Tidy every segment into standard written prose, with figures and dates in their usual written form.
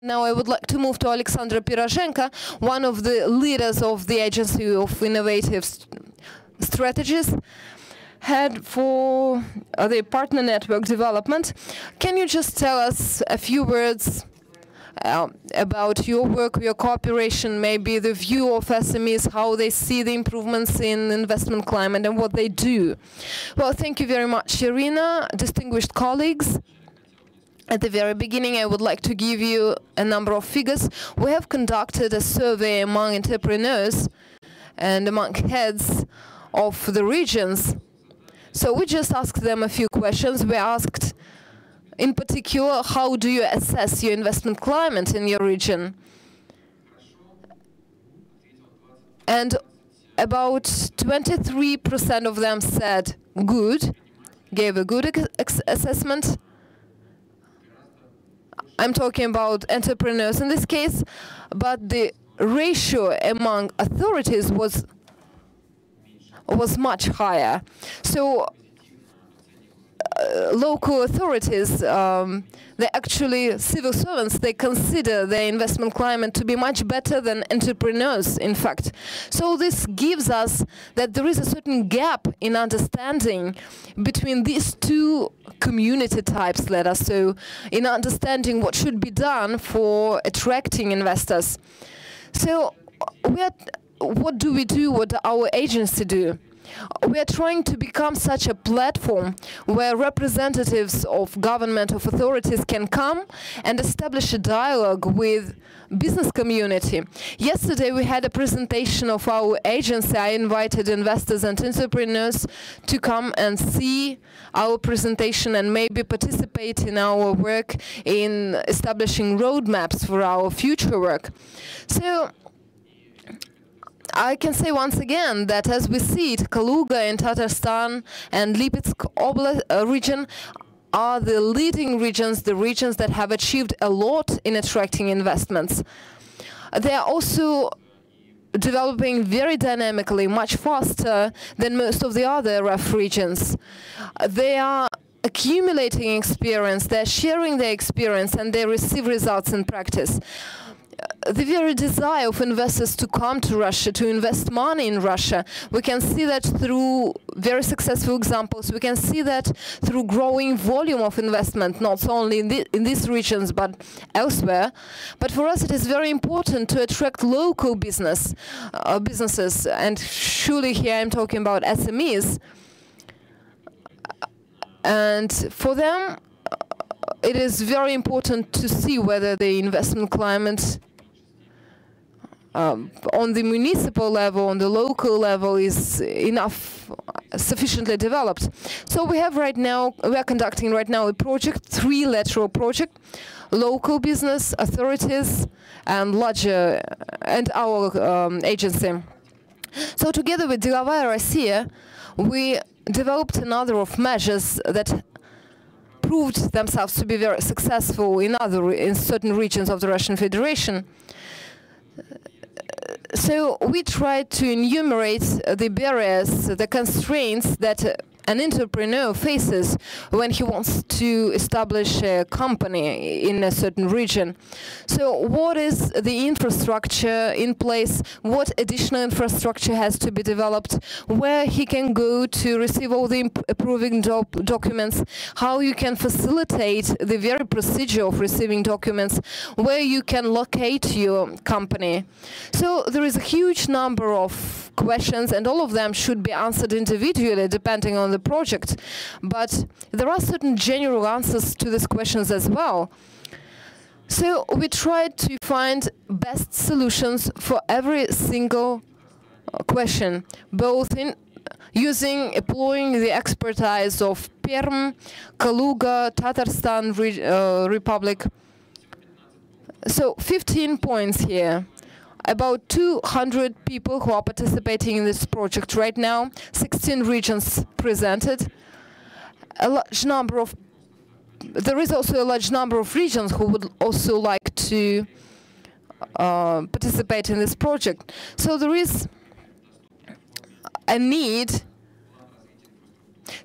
Now I would like to move to Alexander Pirozhenko, one of the leaders of the Agency of Innovative Strategies, head for the partner network development. Can you just tell us a few words about your work, your cooperation, maybe the view of SMEs, how they see the improvements in investment climate and what they do? Well, thank you very much, Irina, distinguished colleagues. At the very beginning, I would like to give you a number of figures. We have conducted a survey among entrepreneurs and among heads of the regions. So we just asked them a few questions. We asked, in particular, how do you assess your investment climate in your region? And about 23% of them said good, gave a good assessment. I'm talking about entrepreneurs in this case, but the ratio among authorities was much higher. So local authorities, they actually, civil servants, they consider their investment climate to be much better than entrepreneurs, in fact. So this gives us that there is a certain gap in understanding between these two community types, let us say, in understanding what should be done for attracting investors. So what do we do, what our agency do? We are trying to become such a platform where representatives of government, of authorities can come and establish a dialogue with business community. Yesterday we had a presentation of our agency. I invited investors and entrepreneurs to come and see our presentation and maybe participate in our work in establishing roadmaps for our future work. So I can say once again that as we see it, Kaluga in Tatarstan and Lipetsk region are the leading regions, the regions that have achieved a lot in attracting investments. They are also developing very dynamically, much faster than most of the other RF regions. They are accumulating experience, they're sharing their experience, and they receive results in practice. The very desire of investors to come to Russia, to invest money in Russia, we can see that through very successful examples. We can see that through growing volume of investment, not only in these regions but elsewhere. But for us, it is very important to attract local businesses, and surely here I'm talking about SMEs. And for them, it is very important to see whether the investment climate on the municipal level, on the local level, is sufficiently developed. So we have right now, we are conducting right now a project, three-lateral project: local business, authorities, and larger, and our agency. So together with Delovaya Russia, we developed another of measures that proved themselves to be very successful in certain regions of the Russian Federation. So we tried to enumerate the barriers, the constraints that an entrepreneur faces when he wants to establish a company in a certain region. So what is the infrastructure in place? What additional infrastructure has to be developed? Where he can go to receive all the approving documents? How you can facilitate the very procedure of receiving documents? Where you can locate your company? So there is a huge number of questions, and all of them should be answered individually depending on the project. But there are certain general answers to these questions as well. So we tried to find best solutions for every single question, both in employing the expertise of Perm, Kaluga, Tatarstan Republic. So 15 points here. About 200 people who are participating in this project right now, 16 regions presented. There is also a large number of regions who would also like to participate in this project. So there is a need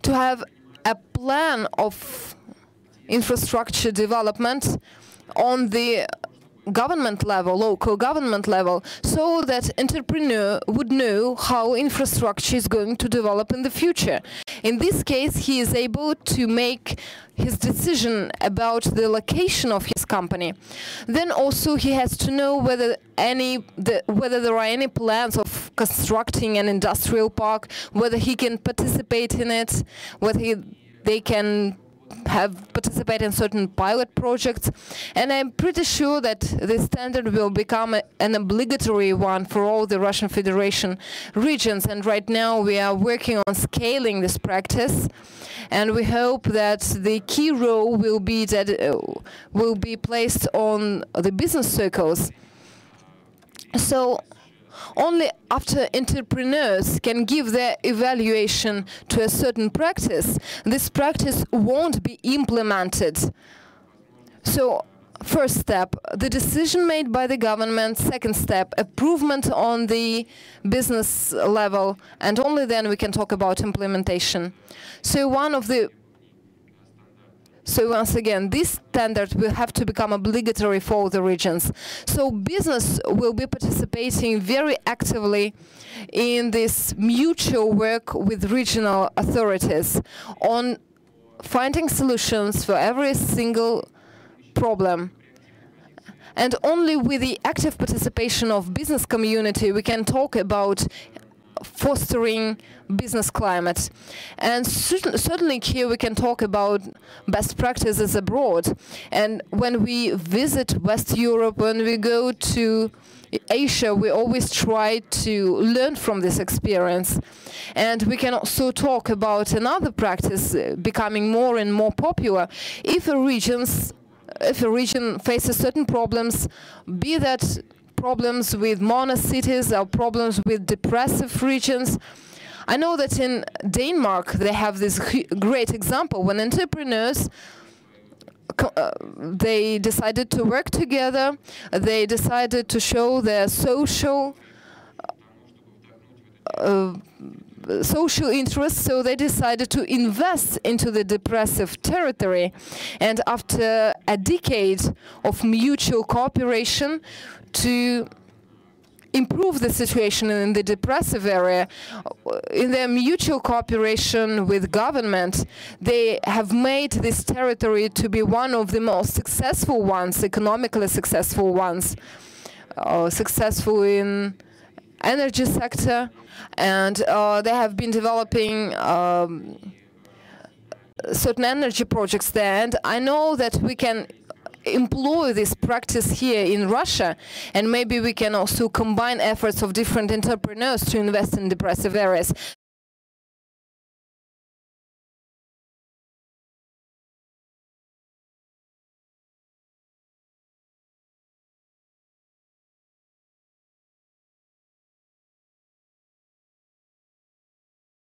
to have a plan of infrastructure development on the government level, local government level, so that entrepreneur would know how infrastructure is going to develop in the future. In this case, he is able to make his decision about the location of his company. Then also he has to know whether there are any plans of constructing an industrial park, whether he can participate in it, whether they can participate in certain pilot projects. And I'm pretty sure that this standard will become an obligatory one for all the Russian Federation regions. And right now we are working on scaling this practice. And we hope that the key role will be placed on the business circles. So only after entrepreneurs can give their evaluation to a certain practice, this practice won't be implemented. So, first step, the decision made by the government. Second step, improvement on the business level, and only then we can talk about implementation. So once again, this standard will have to become obligatory for all the regions. So business will be participating very actively in this mutual work with regional authorities on finding solutions for every single problem. And only with the active participation of business community we can talk about fostering business climate. And certainly here we can talk about best practices abroad. And when we visit West Europe, when we go to Asia, we always try to learn from this experience. And we can also talk about another practice becoming more and more popular. If a region faces certain problems, be that problems with mono-cities or problems with depressive regions. I know that in Denmark they have this great example when entrepreneurs they decided to work together, they decided to show their social interests, so they decided to invest into the depressive territory. And after a decade of mutual cooperation to improve the situation in the depressive area, in their mutual cooperation with government, they have made this territory to be one of the most successful ones, economically successful ones, successful in energy sector, and they have been developing certain energy projects there. And I know that we can employ this practice here in Russia, and maybe we can also combine efforts of different entrepreneurs to invest in depressive areas.